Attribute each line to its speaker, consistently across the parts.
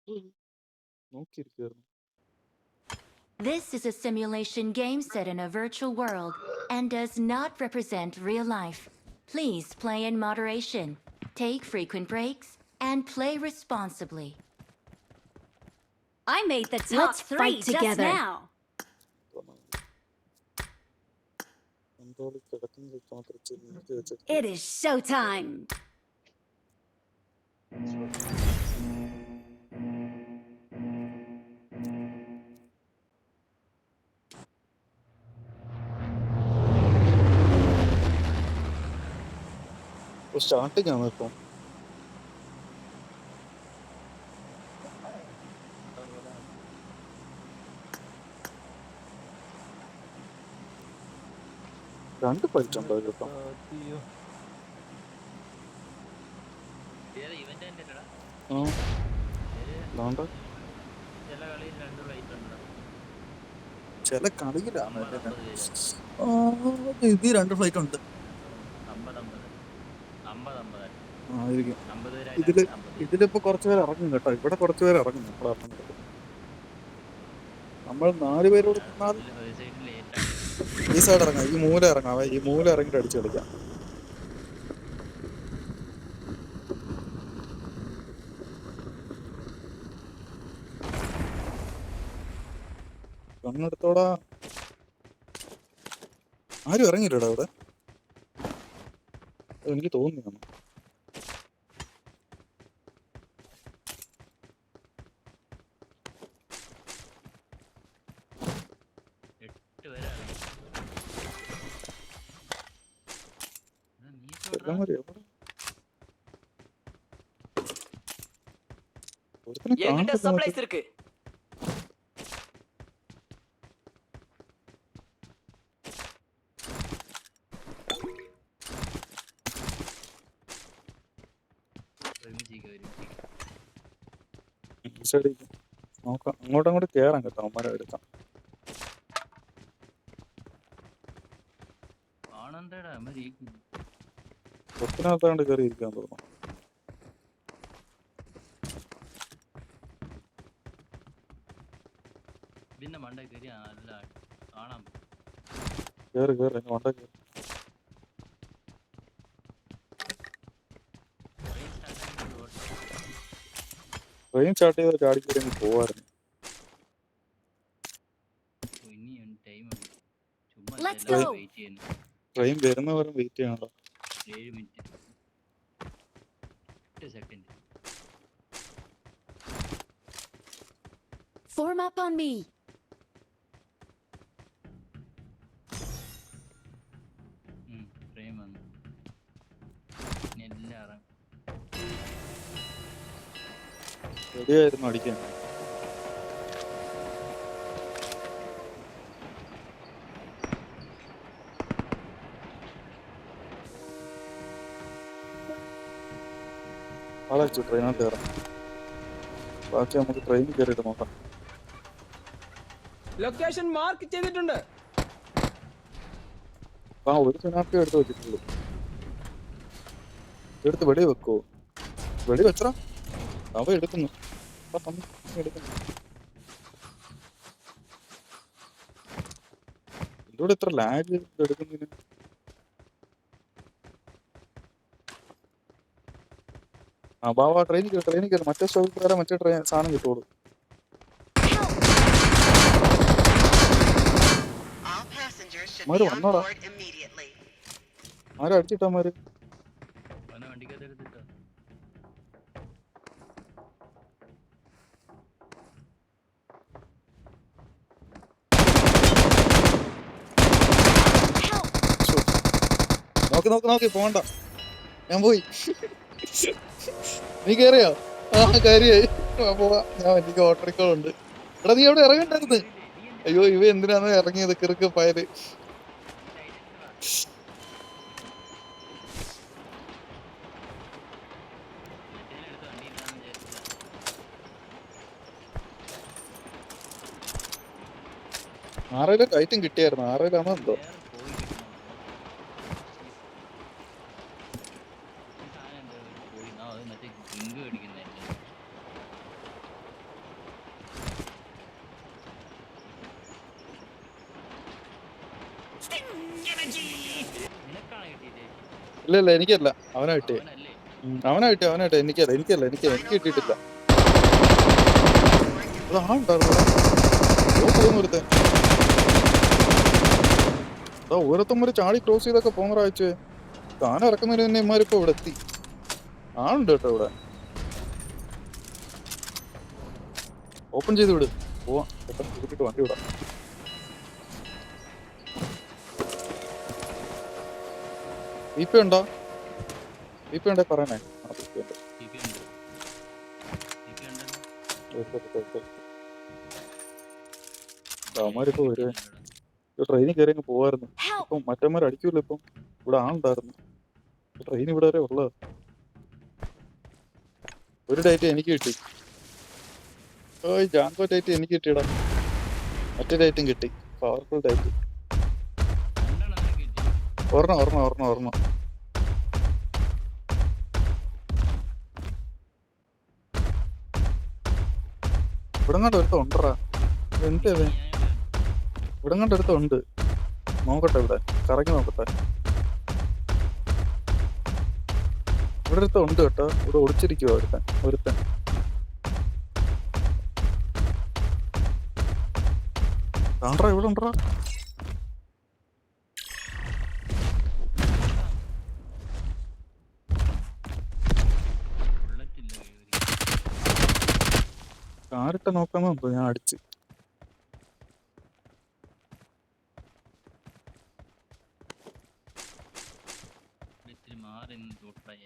Speaker 1: നോക്കിയിരിക്കുവായിരുന്നു.
Speaker 2: This is a simulation game set in a virtual world and does not represent real life. Please play in moderation, take frequent breaks, and play responsibly.
Speaker 3: I made the top
Speaker 4: Let's
Speaker 3: 3
Speaker 4: fight
Speaker 3: just
Speaker 4: together.
Speaker 3: now.
Speaker 1: കൺട്രോളിൽ കിടക്കുന്നത് മാത്രം ചെറുക്കി വെച്ചിട്ട്
Speaker 3: It is showtime.
Speaker 1: Starting ആണ് ഇപ്പം. രണ്ട് fight ഉണ്ടോ കേട്ടോ? ചില കളിയിലാണ് ഇത് രണ്ട് ഫ്ലൈറ്റ് ഉണ്ട്. ഇതിലിപ്പോ കുറച്ചുപേർ ഇറങ്ങും കേട്ടോ. ഇവിടെ കുറച്ചുപേർ ഇറങ്ങും. നമ്മൾ 4 പേരോട് ഈ സൈഡ് ഇറങ്ങാം. ഈ മൂല ഇറങ്ങാവേ. ഈ മൂല ഇറങ്ങിട്ട് അടിച്ചു കളിക്കാം. കണ്ണെടുത്തോടാ. ആരും ഇറങ്ങിയില്ലടാ അവിടെ. എനിക്ക് തോന്നുന്നു
Speaker 5: சப்ளைஸ் இருக்கு.
Speaker 1: നോക്കാം. അങ്ങോട്ട് കേറാം കേട്ടോ. അമ്മരെ എടുക്കാം. ഒത്തിനകത്താണ്ട് കയറി ഇരിക്കാൻ തോന്നുന്നു. കേറ് കേറ്. മണ്ട കേറ്. ട്രെയിൻ സ്റ്റാർട്ട് ചെയ്ത ചാടിക്കറി പോവായിരുന്നു.
Speaker 3: Let's go.
Speaker 1: ട്രെയിൻ വരുന്നവരെ വെയിറ്റ് ചെയ്യണല്ലോ.
Speaker 3: Form up on me.
Speaker 1: റെഡിയായിരുന്നു അടിക്കാൻ. ആളച്ചു ട്രെയിനകത്ത് കയറാം. ബാക്കി നമുക്ക് ട്രെയിനിൽ കയറിയിട്ട് നോക്കാം.
Speaker 5: ലൊക്കേഷൻ മാർക്ക് ചെയ്തിട്ടുണ്ട്.
Speaker 1: ഒരു സിനാപ്പി എടുത്ത് വെച്ചിട്ടുള്ളൂ. എടുത്ത് വെടി വെക്കുവോ? വെടി വെച്ചടാ. അവ എടുക്കുന്നു. ഇതിലൂടെ ഇത്ര ലാഗ് എടുക്കുന്നതിന്. ബാബാ ട്രെയിനിൽ കയറി. മറ്റേ സ്റ്റോപ്പിൽ കയറാൻ മറ്റേ ട്രെയിൻ സാധനം കിട്ടുള്ളൂ. മാര് വന്നോടാ. ആരും അടിച്ചിട്ടാ മാര്. നോക്കി പോണ്ട. ഞാൻ പോയി. നീ കേറിയോ? കാര്യായി. പോവാ. എനിക്ക് ഓട്ടോറിക്കോളുണ്ട്. എടാ നീ അവിടെ ഇറങ്ങണ്ടായിരുന്നു. അയ്യോ ഇവ എന്തിനാണ് ഇറങ്ങിയത്? കിറുക്ക് പയല്. ആറേലും ഐറ്റം കിട്ടിയായിരുന്നു. ആറേലാണോ എന്തോ.
Speaker 3: നിനക്കാണ് കിട്ടിയില്ലേ?
Speaker 1: ഇല്ല ഇല്ല എനിക്കല്ല, അവനാ കിട്ടിയേ.
Speaker 3: അവനല്ലേ?
Speaker 1: അവനാ കിട്ടിയ എനിക്കല്ല, എനിക്ക് കിട്ടിയിട്ടില്ല. അത് ആളുണ്ടായിരുന്നു ഒരുത്തൻ. ഓരോരുത്തന്മാര് ചാടി ക്രോസ് ചെയ്തൊക്കെ പോന്നറാഴ്ച താൻ ഇറക്കുന്നതിന് തന്നെ ഇമാരിപ്പോ ഇവിടെ എത്തി. ആളുണ്ട് കേട്ടോ ഇവിടെ. ഓപ്പൺ ചെയ്ത് വിട്, പോവാം. പെട്ടെന്ന് കൂട്ടിട്ട് വണ്ടി വിടാം. VP ഉണ്ടോ? VP ഉണ്ടേ പറയണേ.
Speaker 3: TP ഉണ്ട്. TP ഉണ്ടല്ലോ.
Speaker 1: അവന്മാരിപ്പോ വരുവേ. ട്രെയിനിൽ കയറി അങ്ങ് പോവായിരുന്നു. ഇപ്പം മറ്റന്മാർ അടിക്കൂല്ലോ. ഇപ്പം ഇവിടെ ആളുണ്ടായിരുന്നു. ട്രെയിൻ ഇവിടെ വരെ ഉള്ളത്. ഒരു ഡേറ്റ് എനിക്ക് കിട്ടി. ജാങ്കോ ഡേറ്റ് എനിക്ക് കിട്ടിയടാ. മറ്റേ ഡേറ്റും കിട്ടി. Powerful date. ഒരെണ്ണം. ഇവിടെ കണ്ട് ഒരുത്തം ഉണ്ടറാ. എന്തേ ഇവിടെ കണ്ട് ഒരുത്തം ഉണ്ട്. നോക്കട്ടെ, ഇവിടെ കറങ്ങി നോക്കട്ടെ. ഇവിടെ ഒരുത്തം ഉണ്ട് കേട്ടോ. ഇവിടെ ഒളിച്ചിരിക്കുവോ ഒരുത്തൻ. കാണാ ഇവിടെ ഉണ്ടറാ. കാറിട്ട് നോക്കാമോ ഞാൻ അടിച്ച്.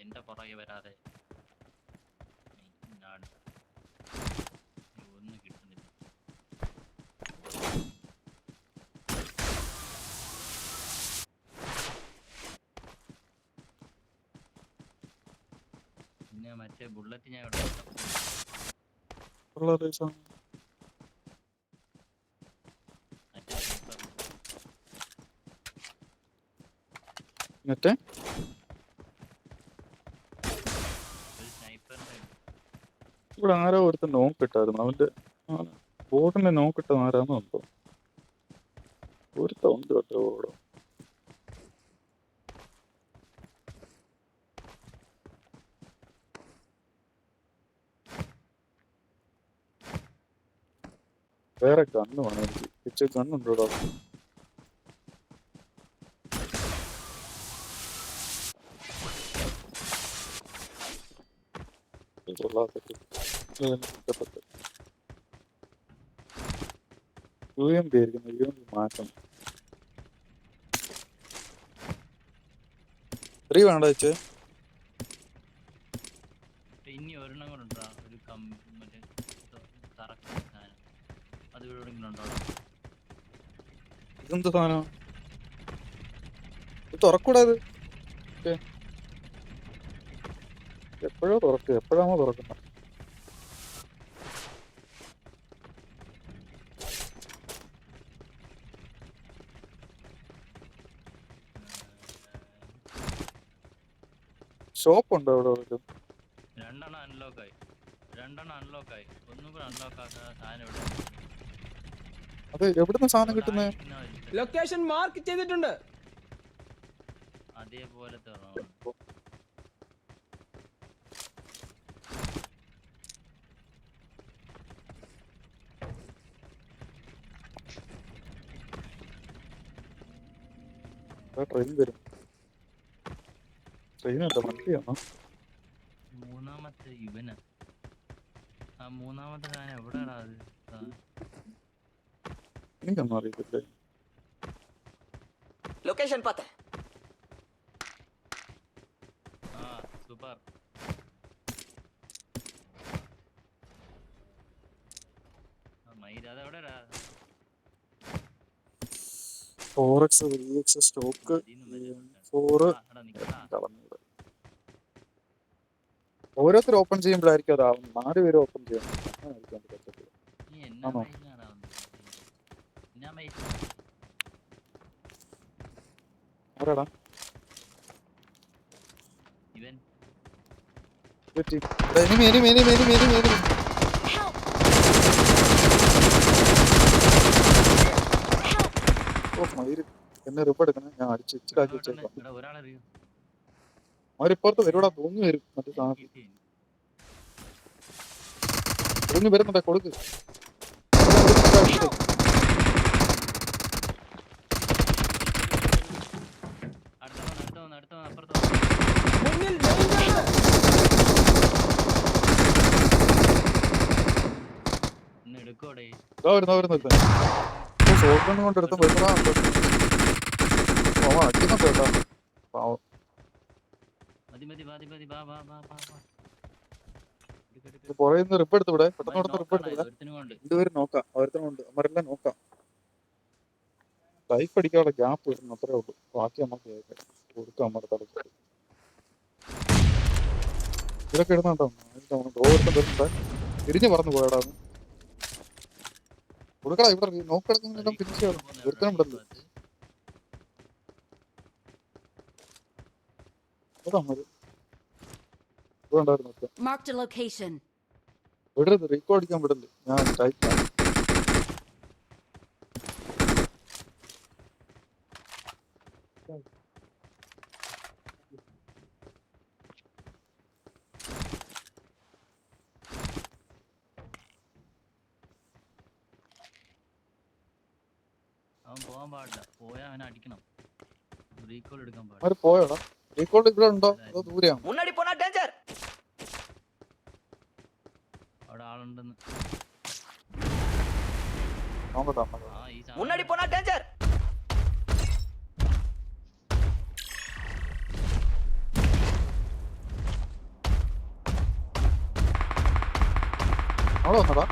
Speaker 3: എന്റെ പുറകെ വരാതെ ഒന്നും കിട്ടുന്നില്ല. പിന്നെ മറ്റേ ബുള്ളറ്റ് ഞാൻ
Speaker 1: മറ്റേ ഇവിടെ ആരോ ഒരുത്തൻ നോക്കിട്ടായിരുന്നു. അവന്റെ ബോർഡിനെ നോക്കിട്ട് ആരാന്ന് ഉണ്ടോ? ഒരുത്തം ഉണ്ട് കേട്ടോ ഇവിടെ. വേറെ കണ്ണ് വേണം എനിക്ക്. പിച്ച കണ്ണുണ്ടോടാ. UMP ആയിരിക്കുന്നു. UMP മാറ്റണം. 3 വേണ്ട വെച്ച്.
Speaker 3: ഇനി ഒരെണ്ണം കൂടെ ഉണ്ടോ? ഒരു മറ്റേ തറക്കുന്ന സാധനം അത് ഇവിടെ എവിടെയെങ്കിലും ഉണ്ടോ?
Speaker 1: ഇതെന്ത് സാധനം? ഇത് തുറക്കൂടാത്. എപ്പോഴാണോ തുറക്കുന്നത്? ഷോപ്പ് ഉണ്ടോ ഇവിടെ?
Speaker 3: രണ്ടെണ്ണം അൺലോക്കായി. ഒന്നും കൂടെ അൺലോക്ക് ആക്കാൻ സാധനം ഇവിടെ.
Speaker 1: അത് എവിടുന്ന് സാധനം കിട്ടുന്നത്?
Speaker 4: ലൊക്കേഷൻ മാർക്ക് ചെയ്തിട്ടുണ്ട്.
Speaker 3: അതേപോലത്തെ
Speaker 1: ട്രെയിൻ വരും. ട്രെയിനല്ല, വണ്ടിയാണോ?
Speaker 3: മൂന്നാമത്തെ ഇവന്. ആ മൂന്നാമത്തെ സാധനം എവിടെയാടാ അത്?
Speaker 1: എനിക്കൊന്നും അറിയത്തില്ലേ.
Speaker 4: ലൊക്കേഷൻ പത്ത്.
Speaker 3: സൂപ്പർ. മയില് അതെവിടെയാ?
Speaker 1: 4x VX സ്റ്റോക്ക് 4 ഓരോരുത്തർ ഓപ്പൺ ചെയ്യുമ്പോഴായിരിക്കും അതാവും. 4 പേര് ഓപ്പൺ ചെയ്യണം. ആണോ? ആരാടാ? എന്നെ റിപ്പ് എടുക്കണം, ഞാൻ അടിച്ച് ഇച്ചിലാക്കി വെച്ചേക്കാം.
Speaker 3: എടാ ഒരാളറിയോ
Speaker 1: അവരിപ്പുറത്ത് വരുവാടാ, തൂങ്ങി വരും മറ്റേ സാധനം.
Speaker 3: കിട്ടി
Speaker 1: തൂങ്ങി വരുന്നുണ്ടേ, കൊടുക്ക്.
Speaker 3: അടുത്ത അപ്പുറത്ത്
Speaker 4: മുന്നിൽ danger.
Speaker 3: ഒന്ന് എടുക്കോടെ
Speaker 1: വരുന്ന ഷോട്ട് ഗൺ കൊണ്ട് എടുത്ത് വരുന്നതാ. അടിക്കുന്നുണ്ട് കേട്ടോ പാവം.
Speaker 3: മതി വാ
Speaker 1: പുറകെ നിന്ന് റിപ്പ് എടുത്ത് ഇവിടെ പെട്ടെന്ന് കൊടുത്ത് റിപ്പ് എടുത്ത് ഇവിടെ.
Speaker 3: ഒരുത്തിനും കൊണ്ട്
Speaker 1: രണ്ടുപേരും നോക്കാം, അവരത്തിനുണ്ട്, അവരെല്ലാം നോക്കാം. ലൈഫ് അടിക്കാനുള്ള ഗ്യാപ്പ് വരുന്നു, അത്രേ ഉള്ളൂ. ബാക്കി നമുക്ക് കൊടുക്കാം. നമ്മുടെ തലക്ക് ഇതൊക്കെ ഇടുന്നുണ്ടോ? ഓരോരുത്തം വരുന്നുണ്ട്. തിരിഞ്ഞ് പറന്ന് പോയടാ. കൊടുക്കടാ, ഇവിടെ നോക്കിടക്കുന്നെല്ലാം ഫിനിഷ് ചെയ്യണം. ഒരുത്തനും വിടല്ലേ.
Speaker 2: Marked a location.
Speaker 1: വിടരുത്, റീക്കോ അടിക്കാൻ വിടല്ലേ. ഞാൻ ടൈപ്പ്
Speaker 3: അവൻ പോകാൻ പാടില്ല, പോയാ അവനെ അടിക്കണം. റീകോൾ എടുക്കാൻ പാടില്ല.
Speaker 1: അവര് പോയോടാ? റീക്കോൾ ഇവിടെ ഉണ്ടോ അതോ ദൂരെയാണോ?
Speaker 4: മുன்னாடி போனா danger.
Speaker 3: അവിടെ ആളുണ്ടെന്ന്.
Speaker 1: നോക്കട്ടാ.
Speaker 3: ഈ
Speaker 4: முன்னாடி போனா danger.
Speaker 1: അവിടെ വന്നടാ.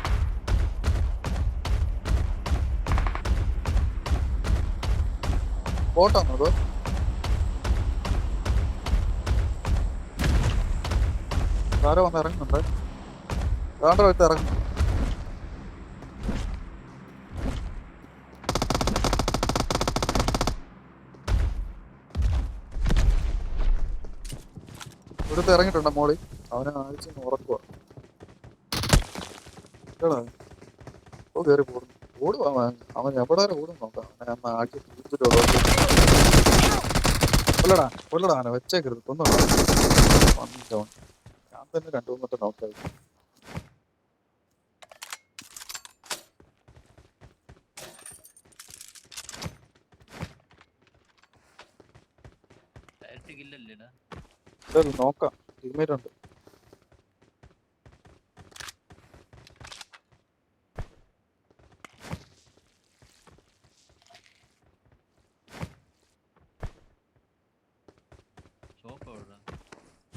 Speaker 1: ബോട്ടാണോ അതോ? ആരോ വന്ന് ഇറങ്ങുന്നുണ്ട്. വേണ്ട വെച്ച് ഇറങ്ങുന്നു. ഇവിടുത്തെ ഇറങ്ങിയിട്ടുണ്ട് മോളി. അവനെ ആഴ്ച ഉറക്കുക. ഓ കയറി പോകുന്നു. ഓടുവാ അവൻ എവിടെ വരെ ഓടും നോക്കാം. അവനെ ആക്കി കൊല്ലടാ അവനെ വെച്ചേക്കരുത്. കൊന്നോളാം. ഞാൻ തന്നെ രണ്ടു മൂന്നിട്ട് നോക്കായി. നോക്കാം. ടീമേറ്റ് ഉണ്ട്.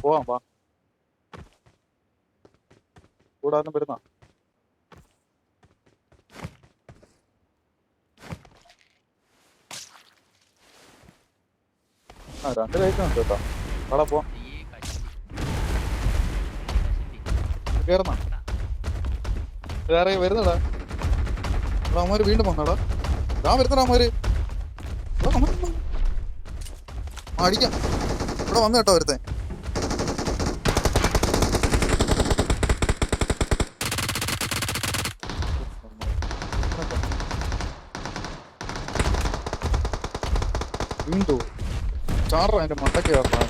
Speaker 1: പോവാം വാ. കൂടാതെ വരുന്ന രണ്ട് കഴിക്കുന്നുണ്ട് കേട്ടോ. അവിടെ പോവാം. കേറുന്ന വേറെ വരുന്നടാ. അവന്മാര് വീണ്ടും വന്നടാ. ഞാൻ വരുന്നടാ അവന്മാര്. അടിക്കാം. ഇവിടെ വന്നു കേട്ടോ ഒരുത്തൻ. വീണ്ടു ചാറ അതിന്റെ മണ്ടയ്ക്ക് കയറണം.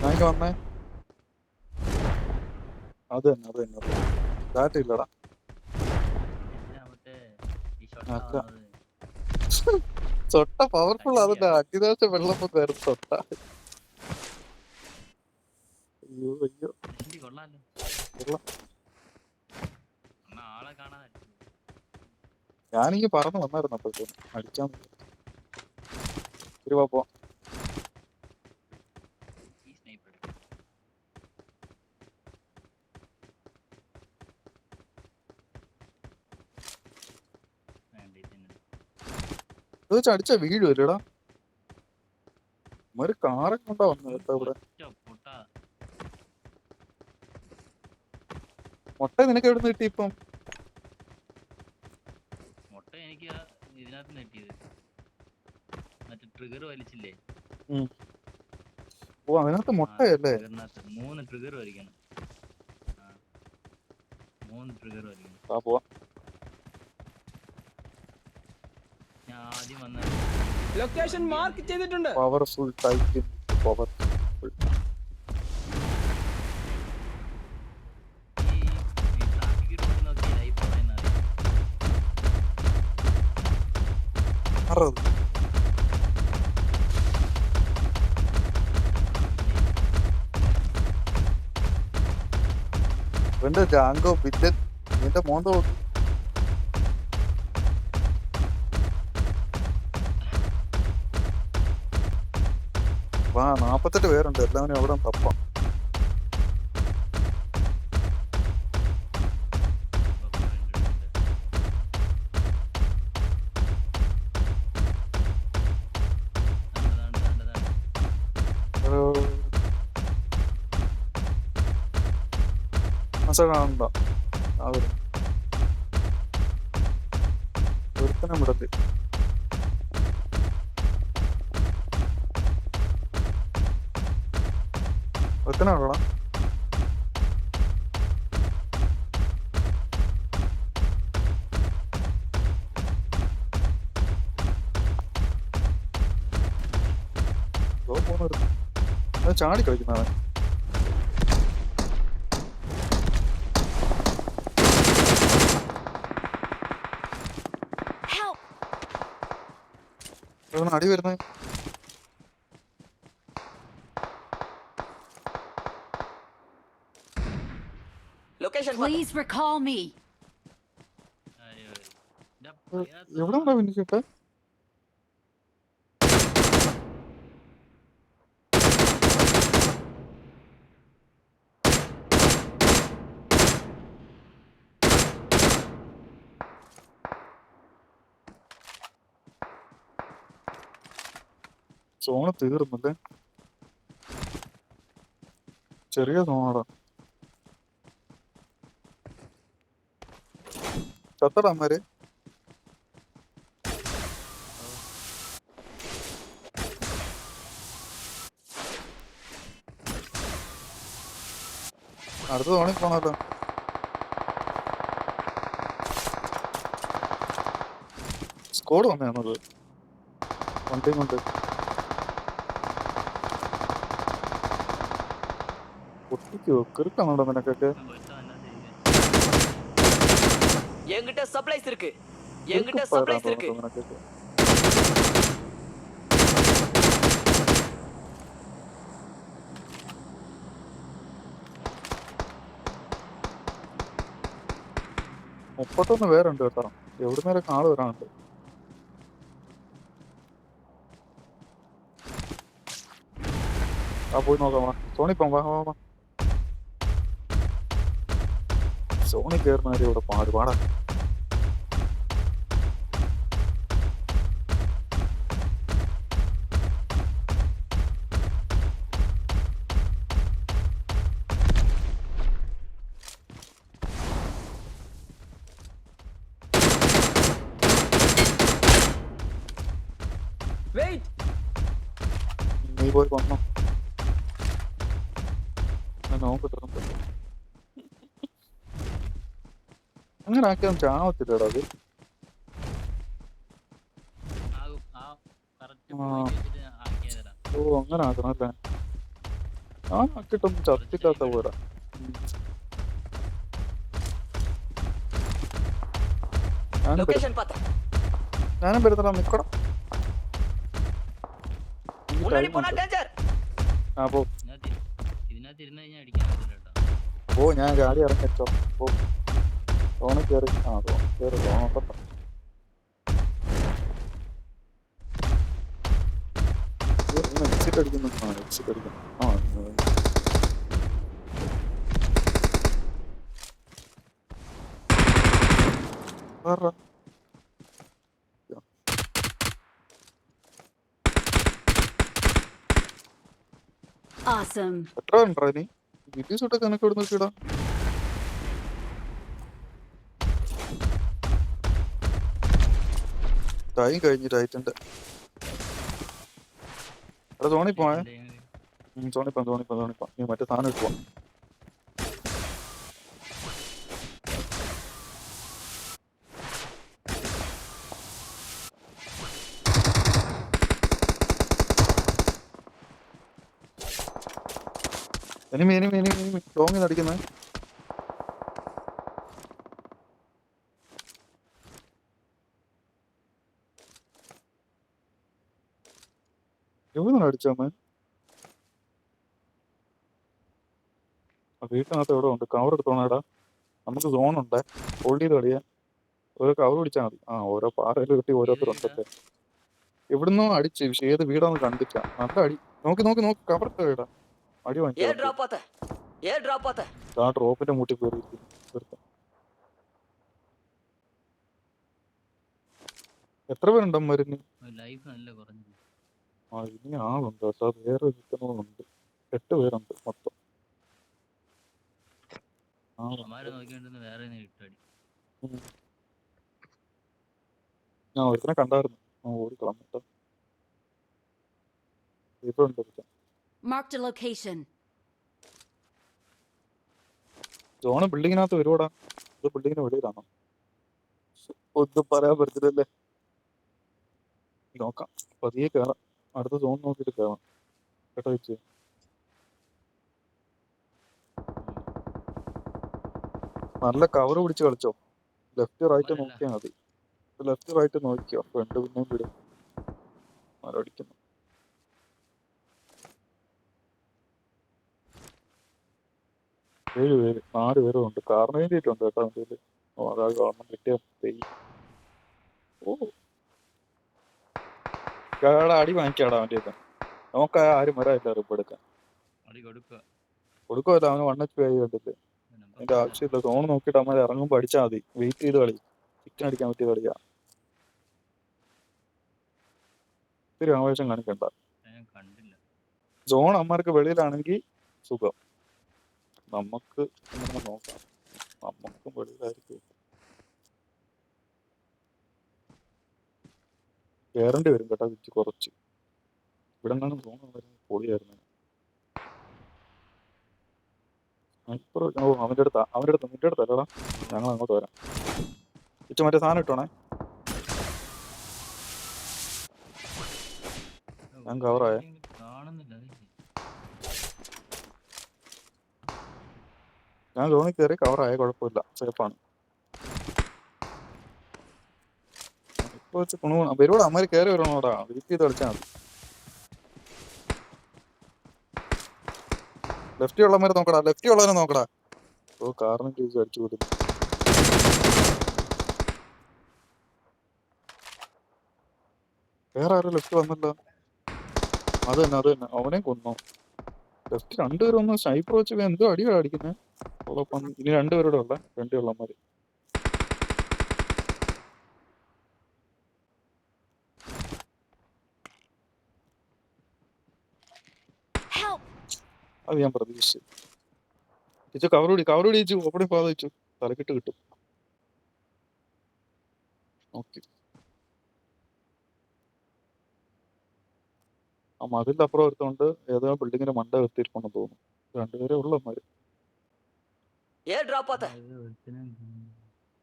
Speaker 1: ഞാനിങ്ങ വന്നേ. അത് തന്നെ ഡാറ്റ ഇല്ലടാ. തൊട്ട പവർഫുൾ അതിന്റെ അടിദേശ വെള്ളപ്പൊക്കായിരുന്നു തൊട്ട. അയ്യോ ഞാനിങ്ങ് പറന്ന് വന്നായിരുന്നു അപ്പോഴത്തേനും അടിക്കാൻ ഒരു പോവാം. അടിച്ച വീഴും അല്ലേടാ. ഒരു കാറൊക്കെ കൊണ്ടാ വന്നത് കേട്ടോ ഇവിടെ. മുട്ട നിനക്ക് എവിടെ നിന്ന് കിട്ടി ഇപ്പം?
Speaker 3: മുട്ട എനിക്ക് വലിച്ചില്ലേ
Speaker 1: ഓ അതിനകത്ത് മുട്ടയല്ലേ?
Speaker 3: ട്രിഗറിനകത്ത് 3 ട്രിഗർ വലിക്കണം. 3 ട്രിഗർ വലിക്കണം.
Speaker 1: ആ പോവാ.
Speaker 3: ഞാൻ ആദ്യം വന്ന
Speaker 4: ലൊക്കേഷൻ മാർക്ക് ചെയ്തിട്ടുണ്ട്.
Speaker 1: പവർഫുൾ ടൈറ്റിൻ പവർഫുൾ.
Speaker 3: ഈ ട്രാഫിക് റോഡിൽ നോക്കി ലൈഫ് പറയുന്നത്
Speaker 1: അറുപത് ഇവന്റെ ജാങ്കോ ബില്ലൻ ഇവന്റെ മോന്ത നോക്കി. വാ 48 പേരുണ്ട്, എല്ലാവരും എവിടെ തപ്പാം. മസടാണോ അവര് ഒരുത്തനം വിടല്. ഒരുത്തനാണോടാ? ചാടി കളിക്കുന്നവൻ.
Speaker 2: Help!
Speaker 1: അടി വരുന്നത്.
Speaker 4: Location
Speaker 2: Please recall me.
Speaker 1: എവിടെ പിന്നിച്ചിട്ട്? സോണ് തീർന്നല്ലേ? ചെറിയ സോണാടാ. ചത്തടന്മാര് അടുത്ത സോണിൽ പോണല്ലോ. സ്കോഡ് വന്നേന്നത് വണ്ടിയും കൊണ്ട്. ഒട്ടിക്കോ കിറുക്കാണോടാ നിനക്കൊക്കെ?
Speaker 4: என்கிட்ட சப்ளைஸ் இருக்கு. என்கிட்ட சப்ளைஸ் இருக்கு.
Speaker 1: നിനക്കൊക്കെ മുപ്പത്തൊന്ന് പേരുണ്ട് കേട്ടോ. എവിടുന്നേരൊക്കെ ആള് വരാനുണ്ട്. ആ പോയി നോക്കാം. സോണി പോവാ. സോണി കയറുന്നവരെ ഇവിടെ പാടുപാടാ.
Speaker 4: வெயிட்.
Speaker 1: നീ പോയി കൊന്നോ. നോക്കിട്ടുണ്ട്. അങ്ങനെ ആക്കിയാൽ ചാവത്തില്ലടാ അത്. ഓ അങ്ങനെ ആക്കണം അല്ലേ? ഞാൻ ആക്കിയിട്ടൊന്നും ചത്തില്ലാത്ത പോലെ.
Speaker 4: லொகேஷன் பாத்து.
Speaker 1: ഞാനും വരുന്നടാ, നിക്കണം.
Speaker 4: முன்னாடி போனா டேஞ்சர்.
Speaker 1: ആ പോ.
Speaker 3: ഇതിനകത്ത് ഇരുന്ന് കഴിഞ്ഞാൽ അടിക്കാൻ പറ്റില്ല കേട്ടോ.
Speaker 1: ഓ ഞാൻ ഗാഡി ഇറങ്ങിച്ചോ. ഓ സോണി കയറി. ആ കയറി നോക്കട്ടെ. എക്സിറ്റ് അടിക്കുന്നു. എക്സിറ്റ് അടിക്കുന്നു.
Speaker 2: Awesome.
Speaker 1: എത്ര ഉണ്ടോ നീ? വീഡിയോസ് ഇട്ടൊക്കെ കണക്ക് ഇവിടെ നോക്കിയിടാം. ടൈം കഴിഞ്ഞു ടൈറ്റിന്റെ. ഇവിടെ സോണിൽ പോയേ.
Speaker 3: ഇതിന്റെ
Speaker 1: സോണിപ്പം നീ മറ്റേ സാധനം ഇട്ട് പോവാം. എനിമി ലോങ്ങിൽ അടിക്കുന്നത്. എവിടെ അടിച്ചോ അമ്മ? വീട്ടിനകത്ത് എവിടെ ഉണ്ട്? കവർ എടുത്തോണേടാ. നമുക്ക് സോണുണ്ട്. ഹോൾഡ് ചെയ്ത് കളിയാ. ഓരോ കവർ പിടിച്ചാൽ മതി. ഓരോ പാറയിൽ കിട്ടി ഓരോരുത്തരുണ്ടൊക്കെ. എവിടുന്നോ അടിച്ച്. പക്ഷെ ഏത് വീടാന്ന് കണ്ടില്ല. നല്ല അടി. നോക്കി കവർ ഇടാ. അടി
Speaker 4: एयर
Speaker 1: വാങ്ങിക്കാം.
Speaker 4: ड्रॉप आता है एयर ड्रॉप आता है
Speaker 1: ആ ഡ്രോപ്പിന്റെ മൂട്ടി കയറിയിരിക്കുന്നു. എത്ര പേരുണ്ട് മരുന്ന്?
Speaker 3: ലൈഫ് നല്ല കുറഞ്ഞു.
Speaker 1: ഇനി ആളുണ്ട് കേട്ടോ. വേറെ ഒരുത്തനുണ്ട്. 8 പേരുണ്ട് മൊത്തം.
Speaker 3: അമാരെ നോക്കിക്കൊണ്ടിരുന്ന് വേറെ ഇട്ടടി.
Speaker 1: ഞാൻ ഒരുത്തനെ കണ്ടായിരുന്നു. ഓടിക്കളഞ്ഞിട്ട് ഇപ്പൊ ഉണ്ട്.
Speaker 2: Marked a location.
Speaker 1: ജോണ് ബിൽഡിങ്ങിനകത്ത് വരുവാടാ. ഇത് ബിൽഡിങ്ങിന് വെളിയിലാണോ? ഒന്നും പറയാൻ പറ്റത്തില്ലല്ലേ. നോക്കാം. പതിയെ കയറാം. അടുത്ത സോൺ നോക്കിയിട്ട് കയറാം കേട്ടോ. വെച്ച് നല്ല കവർ പിടിച്ച് കളിച്ചോ. ലെഫ്റ്റ് റൈറ്റ് നോക്കിയാൽ മതി. ലെഫ്റ്റ് റൈറ്റ് നോക്കിയോ. ഫ്രണ്ട് പിന്നെയും വിടും. ആരടിക്കുന്നു? 7 പേര് 4 പേരും ഉണ്ട്. കാറിന് വേണ്ടിയിട്ടുണ്ട് കേട്ടോ. അതിൻ്റെ അതാ ഗവൺമെന്റ് കിട്ടിയ അടി വാങ്ങിക്കാടാ അവൻ്റെ. നോക്കാ ആരും വരാനില്ല റിപ്പ് എടുക്കാൻ. കൊടുക്കുമല്ലോ. അവന് 1 HP ആയി കണ്ടില്ലേ. അതിന്റെ ആവശ്യമില്ല. സോൺ നോക്കിയിട്ട് അമ്മ ഇറങ്ങുമ്പോൾ അടിച്ചാൽ മതി. വെയിറ്റ് ചെയ്ത് കളി. ചിക്കൻ അടിക്കാൻ പറ്റിയ കളിയാ. ഒത്തിരി ആവേശം കാണിക്കണ്ട. സോൺ അമ്മമാർക്ക് വെളിയിലാണെങ്കിൽ സുഖം. നമുക്ക് ഇങ്ങനെ നോക്കാം. നമുക്കും വെളിയിലായിരിക്കും. കയറേണ്ടി വരും കേട്ടോ. തിരിച്ച് കുറച്ച് ഇവിടെ നിന്നാണ് സോൺ പൊളിയായിരുന്നു. അവൻ്റെ അടുത്ത് നിന്റെ അടുത്തല്ലടാ. ഞങ്ങൾ അങ്ങോട്ട് വരാം. ഇച്ച മറ്റേ സാധനം ഇട്ടോണേ. ഞാൻ കവറായേ. ഞാൻ സോണിൽ കയറി കവറായ. കുഴപ്പമില്ല. സേഫാണ്. ഇപ്പൊ വെച്ച് വരുവാടാ. അമ്മര് കയറി വരണോടാ. വെയിറ്റ് ചെയ്ത് കളിച്ചാൽ മതി. ലെഫ്റ്റ് ഉള്ളവരെ നോക്കടാ. ലെഫ്റ്റ് ഉള്ളവരെ നോക്കടാ. കാറിന് ചോദിച്ചു അടിച്ചു വിടും. വേറെ ആരും ലെഫ്റ്റ് വന്നല്ലോ. അത് തന്നെ അവനെ കൊന്നോ. ലെഫ്റ്റ് 2 പേരും ഒന്ന് സ്നൈപ്പർ വെച്ച് എന്തോ അടിയാണ് അടിക്കുന്നത്. ഇനി 2 പേരുടെ ഉള്ള 2 ഉള്ളമാര്. അത് ഞാൻ പ്രതീക്ഷിച്ചു. ചേച്ചു കവറോടി ചേച്ചു. ഓപ്പണി പാത വെച്ചു. തലക്കിട്ട് കിട്ടും. ഓക്കെ. ആ മതിലിന്റെ അപ്പുറം ഒരുത്തോണ്ട് ഏതോ ബിൽഡിങ്ങിന്റെ മണ്ട എത്തിയിരിക്കുന്നു തോന്നുന്നു. 2 പേരേ ഉള്ളമാര്.
Speaker 4: एयर ड्रॉप आता है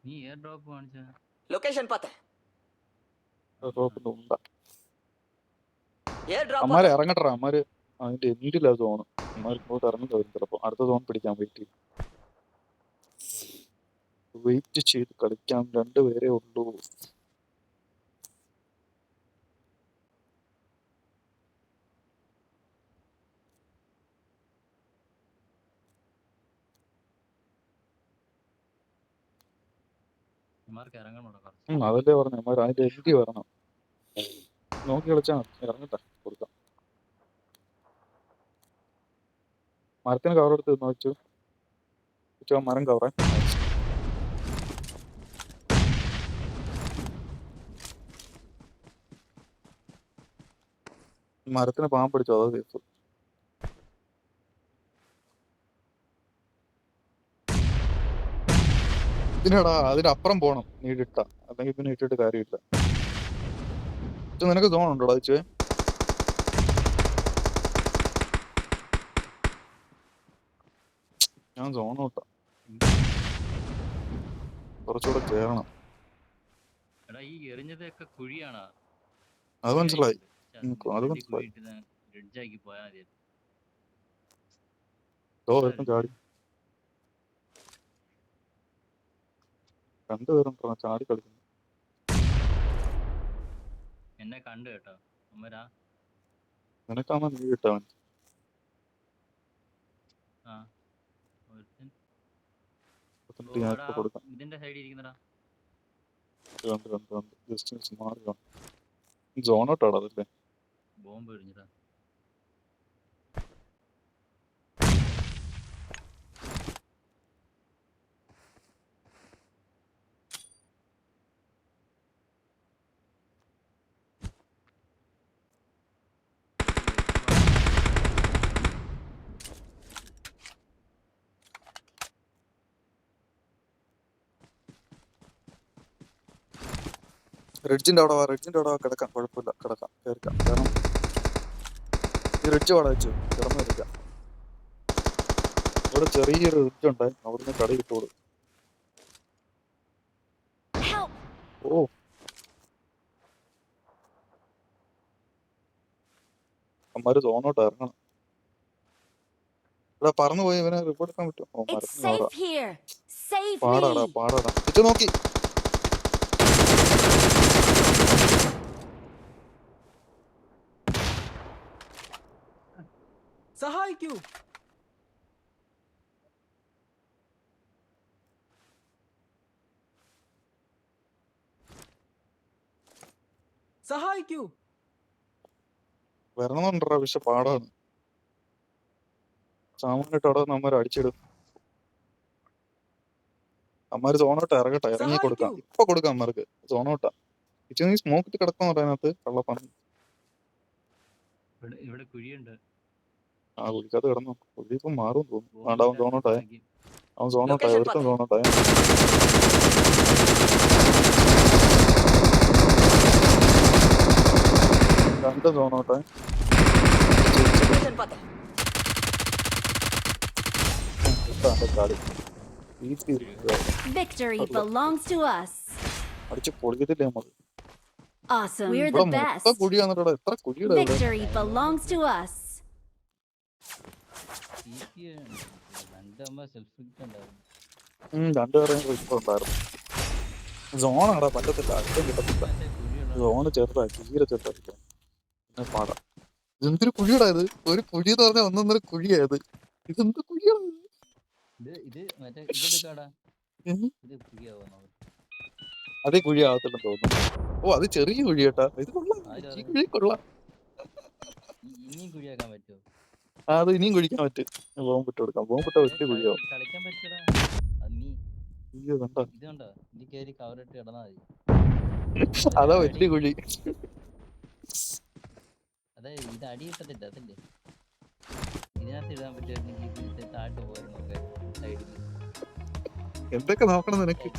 Speaker 3: നീ എയർ ഡ്രോപ്പ് കാണിച്ചാ
Speaker 4: लोकेशन पता है
Speaker 1: ഉണ്ടാ.
Speaker 4: Air drop
Speaker 1: അമ്മാരെ ഇറങ്ങട്ടറ. അമ്മാര് അതിന്റെ എൻഡിലാ സോണ്. അമ്മാര് ഇങ്ങോട്ട് ഇറങ്ങി വരും ചിലപ്പോ. അടുത്ത സോൺ പിടിക്കാൻ വെയിറ്റ് ചെയ്ത് കളിക്കാം. 2 പേരേ ഉള്ളൂ. അതല്ലേ പറഞ്ഞു. അമ്മാര് അതിന്റെ എൻഡി വരണം. നോക്കി കളിച്ചാ ഇറങ്ങട്ടെ. കൊടുക്കാം. മരത്തിന് കവർ എടുത്ത് നോച്ചു. മരം കവറേ. മരത്തിന് പാമ്പ് പിടിച്ചോ. അതോ സേഫ്. ഇതിനടാ അതിനപ്പുറം പോണം. നീ ഇട്ട അല്ലെങ്കിൽ പിന്നെ ഇട്ടിട്ട് കാര്യമില്ല. നിനക്ക് സോൺ ഉണ്ടോടാ ചേച്ചേ? ഞാൻ സോൺ ഔട്ടാ. കുറച്ചുകൂടെ കേറണം.
Speaker 3: എടാ ഈ എറിഞ്ഞതൊക്കെ കുഴിയാണോ?
Speaker 1: അത് മനസ്സിലായി. അത്
Speaker 3: കുഴി
Speaker 1: മനസ്സിലായി.
Speaker 3: ഇട്ട് ബ്രിഡ്ജാക്കി പോയാൽ മതി.
Speaker 1: ഒരുത്തൻ ചാടി. രണ്ടുപേരുണ്ടോ ചാടി കളിക്കുന്നു.
Speaker 3: എന്നെ കണ്ടു കേട്ടോ അമ്മരാ.
Speaker 1: നിനക്കാണോ നീ കിട്ടാൻ?
Speaker 3: ആ ഒരുത്തൻ
Speaker 1: ഞാൻ ഇപ്പൊ കൊടുക്കാം.
Speaker 3: ഇതിന്റെ സൈഡിൽ ഇരിക്കുന്നടാ.
Speaker 1: കണ്ട് ജസ്റ്റ് മാറി സോൺ ഔട്ടാടാ അതല്ലേ.
Speaker 3: ബോംബ് എറിഞ്ഞടാ.
Speaker 1: റിഡ്ജിന്റെ അവിടെ കിടക്കാം. കുഴപ്പമില്ല, കിടക്കാം, കേറിക്കാം. കാരണം ഈ റിഡ്ജ് വാടക വെച്ചു കിടന്നു വരിക. ഇവിടെ ചെറിയൊരു റിഡ്ജ് ഉണ്ട്, അവിടുന്ന് കട കിട്ടോളൂ. ഓ അമ്മാര് സോണോട്ട് ഇറങ്ങണം. ഇവിടെ പറന്നു പോയി ഇവനെ റിപ്പോർട്ട് എടുക്കാൻ പറ്റും. ഓ
Speaker 2: It's
Speaker 1: മരത്തിന്
Speaker 2: safe here. Save
Speaker 1: പാടാടാ.
Speaker 2: me.
Speaker 1: ഇത് നോക്കി.
Speaker 4: സഹായിക്കൂ. സഹായിക്കൂ.
Speaker 1: വരണമെന്നുണ്ടാ, പക്ഷെ പാടാണ്. സാമാന്യമായിട്ട് അവിടെ നമ്മര് അടിച്ചിടും. അമ്മാര് സോണോട്ട് ഇറങ്ങട്ടെ, ഇറങ്ങി കൊടുക്കാം. ഇപ്പൊ കൊടുക്കാം അമ്മർക്ക് സോണോട്ടാ. നീ സ്മോക്കിട്ട് കിടക്കുന്ന അതിനകത്ത് കള്ളപ്പന്നി.
Speaker 3: ഇവിടെ കുഴിയുണ്ട്.
Speaker 1: ആ കുഴിക്കകത്ത് കിടന്നു. കുഴി ഇപ്പം മാറും തോന്നുന്നു. അവൻ സോണോട്ടായ. ഒരുത്തൻ സോണോട്ടായ. രണ്ട് സോണോട്ടായ.
Speaker 2: Victory belongs to us.
Speaker 1: അടിച്ച് പൊളിക്കത്തില്ലേ നമ്മള്.
Speaker 2: Awesome. We're
Speaker 1: ഇവിടെ
Speaker 2: the best.
Speaker 1: മൊത്തം കുഴിയാന്നിട്ടാ. എത്ര കുഴിയുടെ ഇവിടെ.
Speaker 2: Victory belongs to us.
Speaker 1: രണ്ടുപേരെയും ഉണ്ടായിരുന്നു. സോണാടാ പറ്റത്തില്ല, അടിക്കാൻ കിട്ടത്തില്ല. സോണ് ചെറുതാ, തീരെ ചെറുതായിരിക്കും. പിന്നെ പാടാ. ഇതെന്തൊരു കുഴിയടാ ഇത്. ഒരു കുഴി എന്ന് പറഞ്ഞാൽ ഒന്നൊന്നര കുഴിയായത്. ഇതെന്ത് കുഴിയാണ്? അതേ കുഴിയാവത്തില്ലെന്ന് തോന്നുന്നു. ഓ അത് ചെറിയ കുഴി കേട്ടാ. ഇത് കൊള്ളാം, ഈ കുഴി കൊള്ളാം. അത് ഇനിയും കുഴിക്കാൻ പറ്റും. ബോംബിട്ട് കൊടുക്കാം. ബോംബിട്ട വലിയ കുഴിയാവും. അയ്യോ കണ്ടോ, അതാ വലിയ കുഴി.
Speaker 3: ഇത് അടി കിട്ടത്തില്ല അതല്ലേ. ഇതിനകത്ത് ഇടാൻ പറ്റുമായിരുന്നെങ്കിൽ താഴോട്ട് പോയിരുന്നു.
Speaker 1: എന്തൊക്കെ നോക്കണം നിനക്ക്.